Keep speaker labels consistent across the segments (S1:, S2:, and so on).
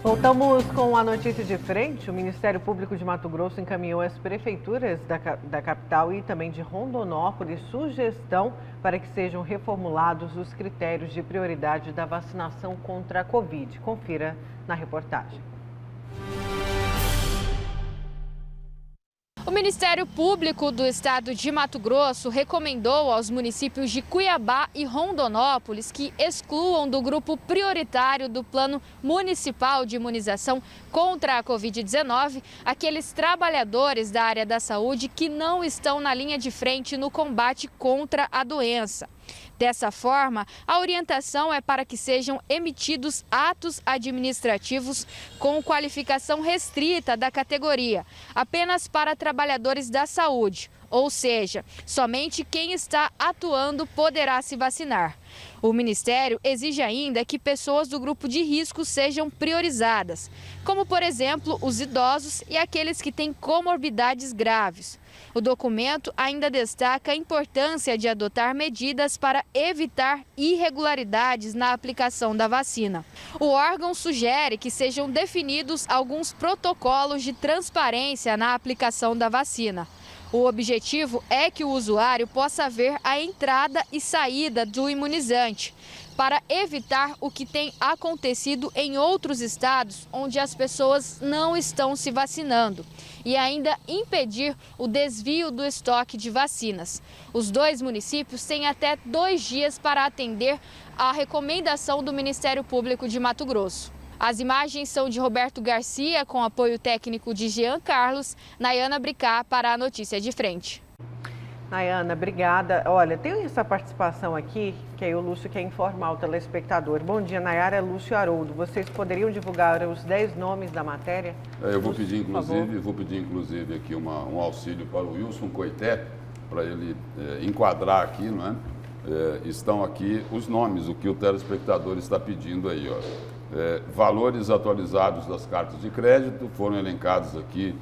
S1: Voltamos com a notícia de frente. O Ministério Público de Mato Grosso encaminhou às prefeituras da capital e também de Rondonópolis sugestão para que sejam reformulados os critérios de prioridade da vacinação contra a Covid. Confira na reportagem.
S2: O Ministério Público do Estado de Mato Grosso recomendou aos municípios de Cuiabá e Rondonópolis que excluam do grupo prioritário do Plano Municipal de Imunização contra a Covid-19 aqueles trabalhadores da área da saúde que não estão na linha de frente no combate contra a doença. Dessa forma, a orientação é para que sejam emitidos atos administrativos com qualificação restrita da categoria, apenas para trabalhadores da saúde, ou seja, somente quem está atuando poderá se vacinar. O Ministério exige ainda que pessoas do grupo de risco sejam priorizadas, como, por exemplo, os idosos e aqueles que têm comorbidades graves. O documento ainda destaca a importância de adotar medidas para evitar irregularidades na aplicação da vacina. O órgão sugere que sejam definidos alguns protocolos de transparência na aplicação da vacina. O objetivo é que o usuário possa ver a entrada e saída do imunizante, para evitar o que tem acontecido em outros estados onde as pessoas não estão se vacinando e ainda impedir o desvio do estoque de vacinas. Os dois municípios têm até 2 dias para atender à recomendação do Ministério Público de Mato Grosso. As imagens são de Roberto Garcia, com apoio técnico de Jean Carlos. Nayana Bricá para a Notícia de Frente.
S1: Nayana, obrigada. Olha, tem essa participação aqui, que aí o Lúcio quer informar o telespectador. Bom dia, Nayara, é Lúcio Haroldo. Vocês poderiam divulgar os 10 nomes da matéria?
S3: Eu vou pedir, inclusive, aqui um auxílio para o Wilson Coité, para ele enquadrar aqui, não é? Estão aqui os nomes, o que o telespectador está pedindo aí, ó. Valores atualizados das cartas de crédito, foram elencados aqui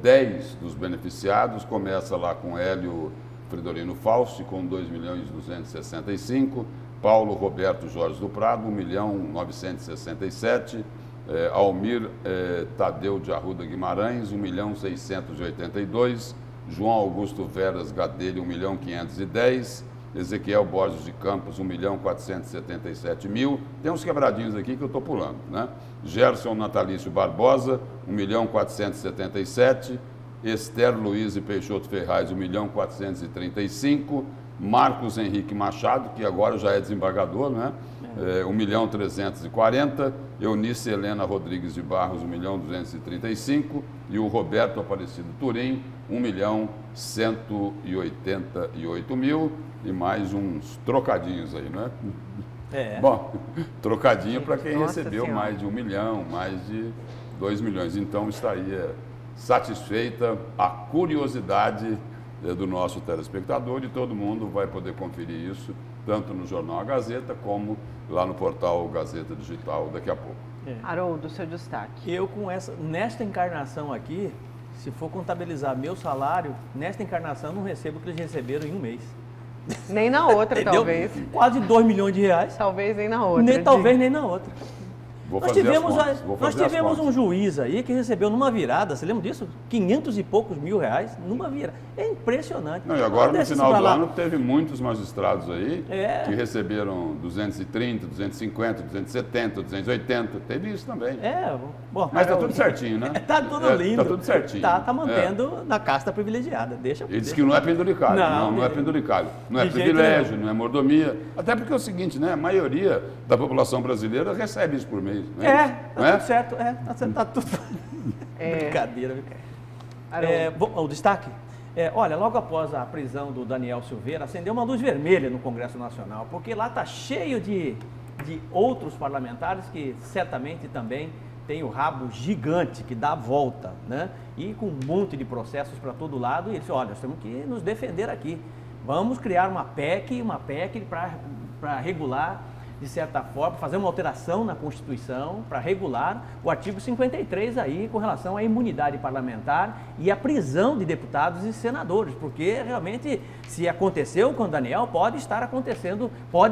S3: 10 dos beneficiados, começa lá com Hélio Fridolino Fausti, com 2.265.000, Paulo Roberto Jorge do Prado, 1.967.000, Almir Tadeu de Arruda Guimarães, 1.682.000, João Augusto Veras Gadelha, 1.510.000, Ezequiel Borges de Campos, 1.477.000. Tem uns quebradinhos aqui que eu estou pulando, né? Gerson Natalício Barbosa, 1.477.000. Esther Luiz Peixoto Ferraz, 1.435.000. Marcos Henrique Machado, que agora já é desembargador, né? 1.340.000. Eunice Helena Rodrigues de Barros, 1.235.000. E o Roberto Aparecido Turim, 1.188.000. E mais uns trocadinhos aí, não é? Bom, trocadinho para quem recebeu mais de 1 milhão, mais de 2 milhões. Então estaria satisfeita a curiosidade do nosso telespectador, e todo mundo vai poder conferir isso, tanto no Jornal A Gazeta, como lá no portal Gazeta Digital daqui a pouco.
S1: Haroldo, seu destaque.
S4: Eu, nesta encarnação aqui, se for contabilizar meu salário, nesta encarnação eu não recebo o que eles receberam em um mês.
S1: Nem na outra, talvez.
S4: Quase 2 milhões de reais.
S1: Talvez nem na outra.
S4: Talvez nem na outra. Nós tivemos
S3: um
S4: juiz aí que recebeu numa virada, você lembra disso? 500 e poucos mil reais numa virada. É impressionante.
S3: Não, e agora no final do ano teve muitos magistrados aí que receberam 230, 250, 270, 280. Teve isso também. Mas está tudo certinho, né?
S4: Está tudo lindo.
S3: Está tudo certinho.
S4: Está mantendo na casta privilegiada. Ele
S3: diz que não é penduricalho. Não é penduricalho. Não é privilégio, não é mordomia. Até porque é o seguinte, né? A maioria da população brasileira recebe isso por mês.
S4: Tudo certo. Tá tudo. Brincadeira, viu? O destaque? Olha, logo após a prisão do Daniel Silveira, acendeu uma luz vermelha no Congresso Nacional, porque lá está cheio de outros parlamentares que certamente também tem o rabo gigante que dá a volta, né? E com um monte de processos para todo lado, e ele disse, olha, nós temos que nos defender aqui. Vamos criar uma PEC para regular, de certa forma, fazer uma alteração na Constituição para regular o artigo 53 aí com relação à imunidade parlamentar e à prisão de deputados e senadores, porque realmente se aconteceu com o Daniel, pode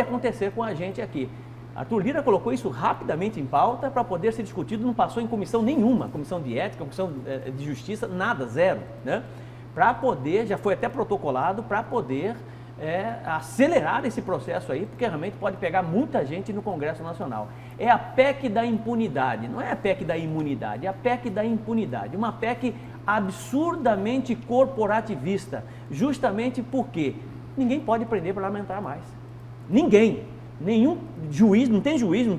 S4: acontecer com a gente aqui. Arthur Lira colocou isso rapidamente em pauta para poder ser discutido, não passou em comissão nenhuma, comissão de ética, comissão de justiça, nada, zero, né? Para poder, já foi até protocolado, para poder acelerar esse processo aí, porque realmente pode pegar muita gente no Congresso Nacional. É a PEC da impunidade, não é a PEC da imunidade, é a PEC da impunidade, uma PEC absurdamente corporativista, justamente porque ninguém pode prender parlamentar mais, ninguém. Nenhum juiz, não tem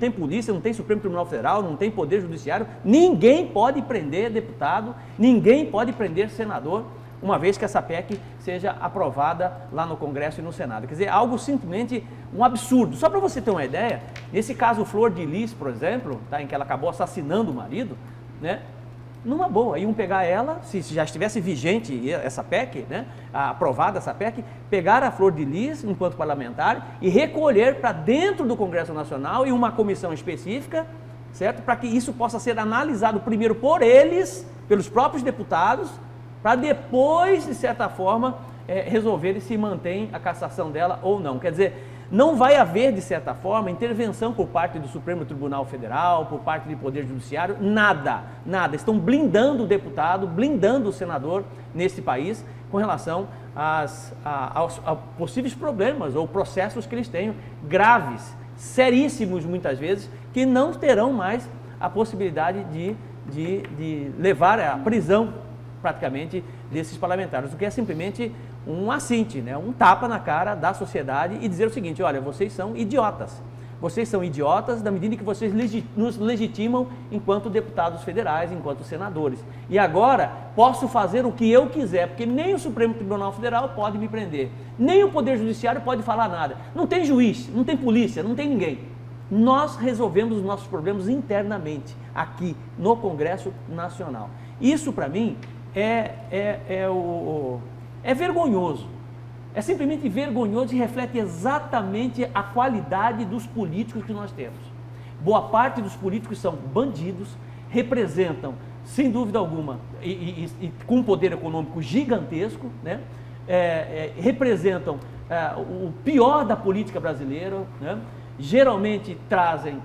S4: polícia, não tem Supremo Tribunal Federal, não tem Poder Judiciário, ninguém pode prender deputado, ninguém pode prender senador, uma vez que essa PEC seja aprovada lá no Congresso e no Senado. Quer dizer, algo simplesmente um absurdo. Só para você ter uma ideia, nesse caso Flor de Lis, por exemplo, tá, em que ela acabou assassinando o marido, né? Numa boa, iam pegar ela, se já estivesse vigente essa PEC, né, aprovada essa PEC, pegar a Flor de Lis enquanto parlamentar e recolher para dentro do Congresso Nacional em uma comissão específica, certo? Para que isso possa ser analisado primeiro por eles, pelos próprios deputados, para depois, de certa forma, resolverem se mantém a cassação dela ou não. Quer dizer, não vai haver, de certa forma, intervenção por parte do Supremo Tribunal Federal, por parte do Poder Judiciário, nada. Estão blindando o deputado, blindando o senador nesse país com relação aos possíveis problemas ou processos que eles tenham, graves, seríssimos muitas vezes, que não terão mais a possibilidade de levar à prisão, praticamente, desses parlamentares, o que é simplesmente um assinte, né? Um tapa na cara da sociedade e dizer o seguinte: olha, vocês são idiotas. Vocês são idiotas da medida que vocês nos legitimam enquanto deputados federais, enquanto senadores. E agora posso fazer o que eu quiser, porque nem o Supremo Tribunal Federal pode me prender, nem o Poder Judiciário pode falar nada. Não tem juiz, não tem polícia, não tem ninguém. Nós resolvemos os nossos problemas internamente, aqui no Congresso Nacional. Isso, para mim, é vergonhoso, é simplesmente vergonhoso e reflete exatamente a qualidade dos políticos que nós temos. Boa parte dos políticos são bandidos, representam, sem dúvida alguma, e com um poder econômico gigantesco, né? Representam o pior da política brasileira, né? Geralmente trazem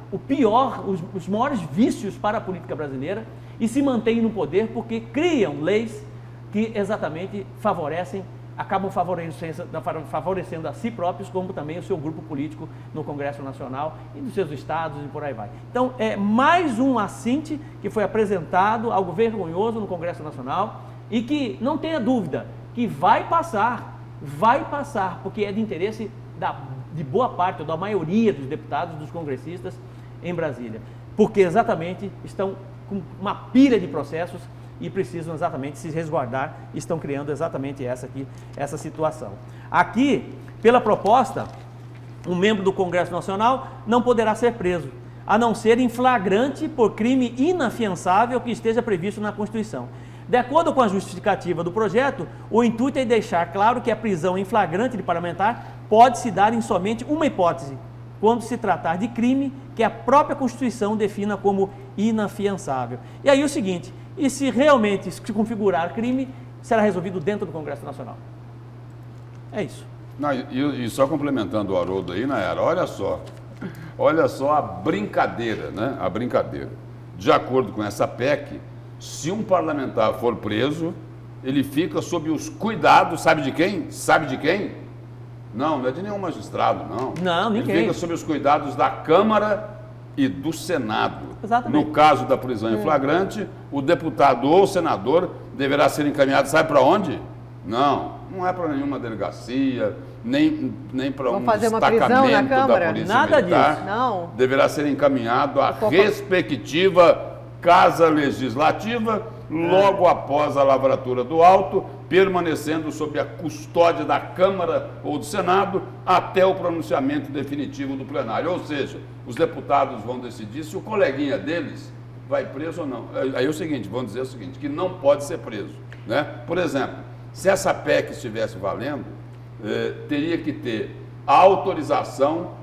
S4: os maiores vícios para a política brasileira e se mantêm no poder porque criam leis que exatamente acabam favorecendo a si próprios, como também o seu grupo político no Congresso Nacional e nos seus estados e por aí vai. Então, é mais um assinte que foi apresentado, algo vergonhoso no Congresso Nacional e que, não tenha dúvida, que vai passar, porque é de interesse de boa parte, ou da maioria dos deputados, dos congressistas em Brasília, porque exatamente estão com uma pilha de processos e precisam exatamente se resguardar e estão criando exatamente essa situação. Aqui, pela proposta, um membro do Congresso Nacional não poderá ser preso, a não ser em flagrante por crime inafiançável que esteja previsto na Constituição. De acordo com a justificativa do projeto, o intuito é deixar claro que a prisão em flagrante de parlamentar pode se dar em somente uma hipótese, quando se tratar de crime que a própria Constituição defina como inafiançável. E aí o seguinte: e se realmente se configurar crime, será resolvido dentro do Congresso Nacional. É isso.
S3: Não, e só complementando o Haroldo aí, Nayara, olha só a brincadeira, né? A brincadeira. De acordo com essa PEC, se um parlamentar for preso, ele fica sob os cuidados, sabe de quem? Sabe de quem? Não é de nenhum magistrado, não.
S4: Não, ninguém.
S3: Ele fica sob os cuidados da Câmara e do Senado.
S4: Exatamente.
S3: No caso da prisão em flagrante, o deputado ou o senador deverá ser encaminhado, sabe para onde? Não é para nenhuma delegacia, nem para um destacamento da Polícia
S4: Nada
S3: Militar.
S4: disso.
S1: Não.
S3: Deverá ser encaminhado à respectiva Casa Legislativa, logo após a lavratura do auto, permanecendo sob a custódia da Câmara ou do Senado até o pronunciamento definitivo do plenário. Ou seja, os deputados vão decidir se o coleguinha deles vai preso ou não. Aí é o seguinte, vão dizer o seguinte, que não pode ser preso, né? Por exemplo, se essa PEC estivesse valendo, teria que ter a autorização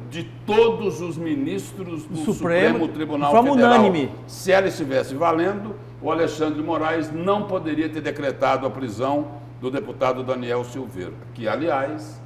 S3: de todos os ministros do Supremo Tribunal Federal.
S4: Unânime.
S3: Se ela estivesse valendo, o Alexandre Moraes não poderia ter decretado a prisão do deputado Daniel Silveira, que aliás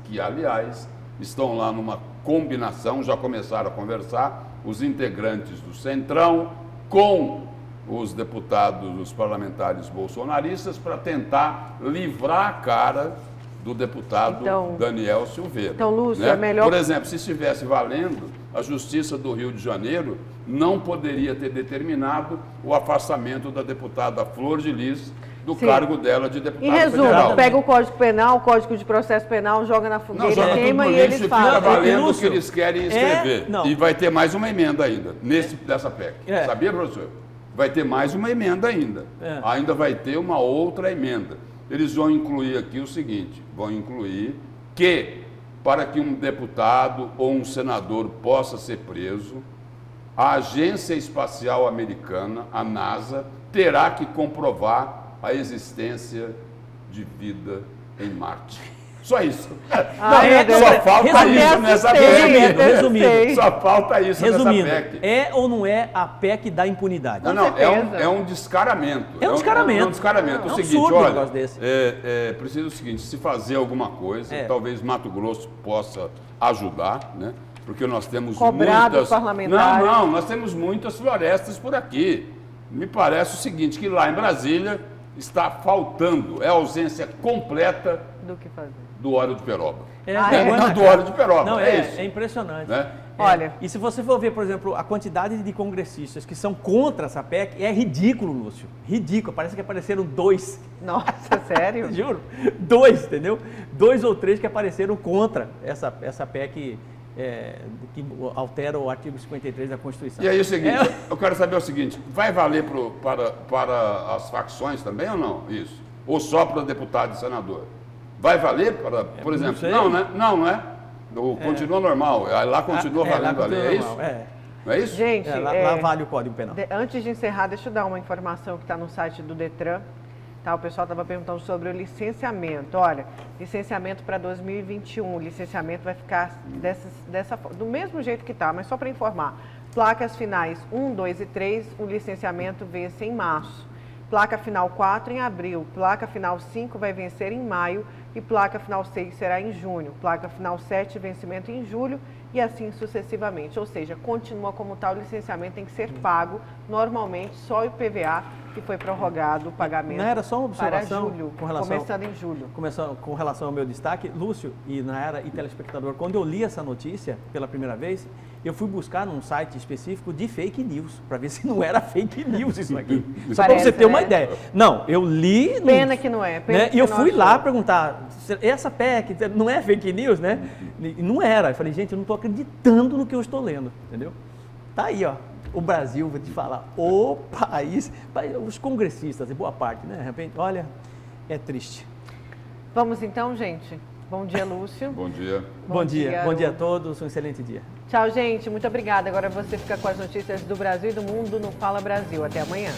S3: estão lá numa combinação, já começaram a conversar, os integrantes do Centrão com os deputados, os parlamentares bolsonaristas, para tentar livrar a cara do deputado Daniel Silveira.
S1: Então, Lúcio,
S3: né?
S1: é melhor...
S3: Por exemplo, se estivesse valendo, a Justiça do Rio de Janeiro não poderia ter determinado o afastamento da deputada Flor de Lis do cargo dela de deputada federal.
S1: Em resumo, pega o Código Penal, o Código de Processo Penal, joga na fogueira, queima e eles falam.
S3: Fica valendo o que eles querem escrever. E vai ter mais uma emenda ainda, dessa PEC. Sabia, professor? Vai ter mais uma emenda ainda. Ainda vai ter uma outra emenda. Eles vão incluir aqui o seguinte, vão incluir que, para que um deputado ou um senador possa ser preso, a Agência Espacial Americana, a NASA, terá que comprovar a existência de vida em Marte. Só isso. Só falta isso nessa PEC.
S4: Resumindo.
S3: Só falta isso nessa PEC.
S4: É ou não é a PEC da impunidade?
S3: Não, é um descaramento.
S4: É um descaramento.
S3: É um descaramento.
S4: É
S3: o
S4: um
S3: seguinte,
S4: absurdo,
S3: olha,
S4: um negócio desse.
S3: Precisa o seguinte, se fazer alguma coisa, talvez Mato Grosso possa ajudar, né? Porque nós temos
S1: muitas... parlamentares.
S3: Não, nós temos muitas florestas por aqui. Me parece o seguinte, que lá em Brasília está faltando, é a ausência completa
S1: do que fazer.
S3: Do óleo de peroba.
S4: Do
S3: óleo de peroba,
S4: não,
S3: isso.
S4: É impressionante.
S3: Né?
S1: Olha,
S4: e se você for ver, por exemplo, a quantidade de congressistas que são contra essa PEC, é ridículo, Lúcio. Ridículo. Parece que apareceram 2.
S1: Nossa, sério?
S4: Juro. 2, entendeu? 2 ou 3 que apareceram contra essa PEC que altera o artigo 53 da Constituição.
S3: E aí o seguinte, eu quero saber o seguinte, vai valer para as facções também ou não? Isso. Ou só para deputado e senador? Vai valer para, por exemplo? Não, né? Não é? Continua normal. Lá continua valendo a lei, é isso? Não é isso?
S1: Gente,
S4: lá vale o Código Penal.
S1: Antes de encerrar, deixa eu dar uma informação que está no site do Detran. Tá, o pessoal estava perguntando sobre o licenciamento. Olha, licenciamento para 2021. O licenciamento vai ficar do mesmo jeito que está, mas só para informar. Placas finais 1, 2 e 3, o licenciamento vence em março. Placa final 4 em abril. Placa final 5 vai vencer em maio. E placa final 6 será em junho. Placa final 7, vencimento em julho. E assim sucessivamente. Ou seja, continua como tal, o licenciamento tem que ser pago. Normalmente, só o IPVA que foi prorrogado o pagamento.
S4: Não era só uma observação
S1: para julho,
S4: com relação,
S1: começando em julho.
S4: Com relação ao meu destaque, Lúcio e Nayara e telespectador, quando eu li essa notícia pela primeira vez, eu fui buscar num site específico de fake news, para ver se não era fake news isso aqui. Só para você ter uma ideia. Não, eu li...
S1: Pena que não é.
S4: Né? E eu fui lá perguntar, essa PEC não é fake news, né? E não era. Eu falei, gente, eu não estou acreditando no que eu estou lendo, entendeu? Tá aí, ó. O Brasil, vou te falar, o país, os congressistas, em boa parte, né? De repente, olha, é triste.
S1: Vamos então, gente. Bom dia, Lúcio.
S3: Bom dia.
S4: Bom dia a todos, um excelente dia.
S1: Tchau, gente. Muito obrigada. Agora você fica com as notícias do Brasil e do mundo no Fala Brasil. Até amanhã.